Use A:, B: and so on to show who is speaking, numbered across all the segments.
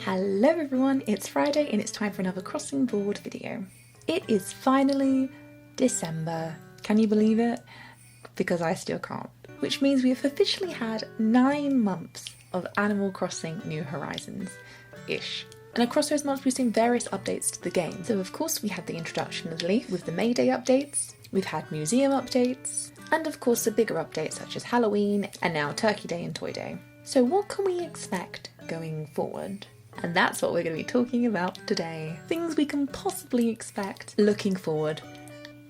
A: Hello everyone, it's Friday and it's time for another crossing board video. It is finally December. Can you believe it? Because I still can't. Which means we have officially had 9 months of Animal Crossing New Horizons-ish. And across those months we've seen various updates to the game. So of course we had the introduction of Leaf with the May Day updates, we've had museum updates, and of course the bigger updates such as Halloween and now Turkey Day and Toy Day. So what can we expect going forward? And that's what we're going to be talking about today. Things we can possibly expect looking forward,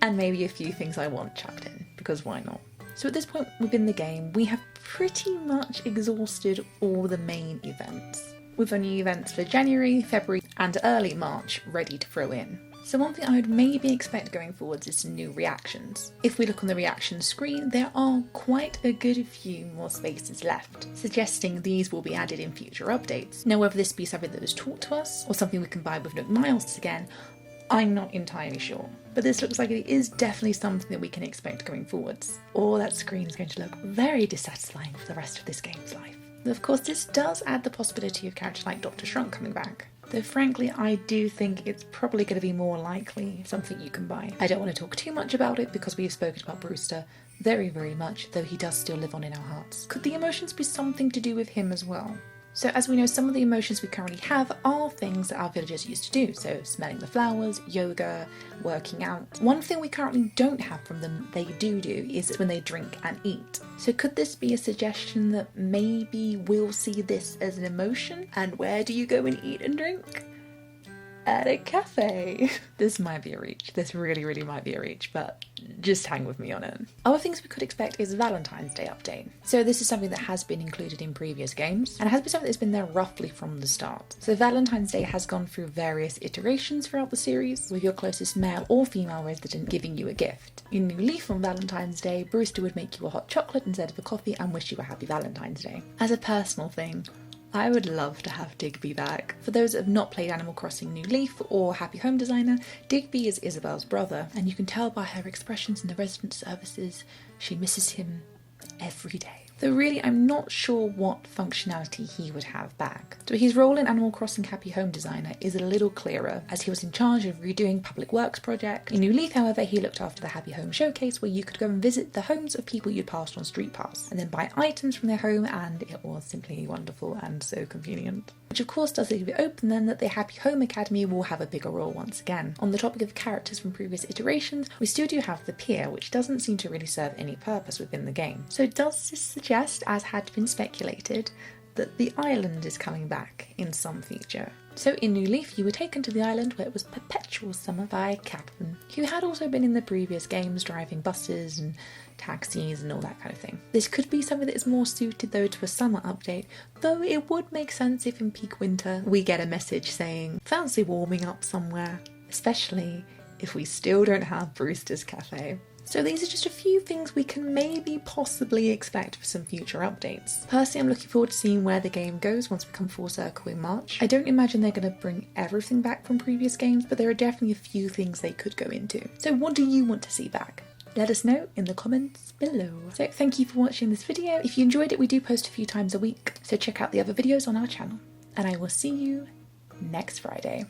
A: and maybe a few things I want chucked in, because why not? So at this point within the game, we have pretty much exhausted all the main events, with only events for January, February and early March ready to throw in. So one thing I would maybe expect going forwards is some new reactions. If we look on the reactions screen, there are quite a good few more spaces left, suggesting these will be added in future updates. Now whether this be something that was taught to us, or something we can buy with Nook Miles again, I'm not entirely sure. But this looks like it is definitely something that we can expect going forwards. Or that screen is going to look very dissatisfying for the rest of this game's life. Of course, this does add the possibility of characters like Dr. Shrunk coming back. Though frankly, I do think it's probably going to be more likely something you can buy. I don't want to talk too much about it because we've spoken about Brewster very much, though he does still live on in our hearts. Could the emotions be something to do with him as well? So as we know, some of the emotions we currently have are things that our villagers used to do, so smelling the flowers, yoga, working out. One thing we currently don't have from them they do is when they drink and eat. So could this be a suggestion that maybe we'll see this as an emotion? And where do you go and eat and drink? At a cafe. This might be a reach. This really might be a reach, but just hang with me on it. Other things we could expect is Valentine's Day update. So this is something that has been included in previous games, and it has been something that's been there roughly from the start. So Valentine's Day has gone through various iterations throughout the series, with your closest male or female resident giving you a gift. In New Leaf on Valentine's Day, Brewster would make you a hot chocolate instead of a coffee and wish you a happy Valentine's Day. As a personal thing, I would love to have Digby back. For those that have not played Animal Crossing New Leaf or Happy Home Designer, Digby is Isabel's brother, and you can tell by her expressions in the resident services she misses him every day. Though really I'm not sure what functionality he would have back. So his role in Animal Crossing Happy Home Designer is a little clearer, as he was in charge of redoing public works projects. In New Leaf, however, he looked after the Happy Home Showcase, where you could go and visit the homes of people you'd passed on Street Pass, and then buy items from their home, and it was simply wonderful and so convenient. Which of course does leave it open then that the Happy Home Academy will have a bigger role once again. On the topic of characters from previous iterations, we still do have the Pier, which doesn't seem to really serve any purpose within the game. So does this suggest, as had been speculated, that the island is coming back in some future? So in New Leaf, you were taken to the island where it was perpetual summer by Captain, who had also been in the previous games driving buses and taxis and all that kind of thing. This could be something that is more suited though to a summer update, though it would make sense if in peak winter we get a message saying fancy warming up somewhere, especially if we still don't have Brewster's Cafe. So these are just a few things we can maybe possibly expect for some future updates. Personally, I'm looking forward to seeing where the game goes once we come full circle in March. I don't imagine they're going to bring everything back from previous games, but there are definitely a few things they could go into. So what do you want to see back? Let us know in the comments below. So thank you for watching this video. If you enjoyed it, we do post a few times a week, so check out the other videos on our channel. And I will see you next Friday.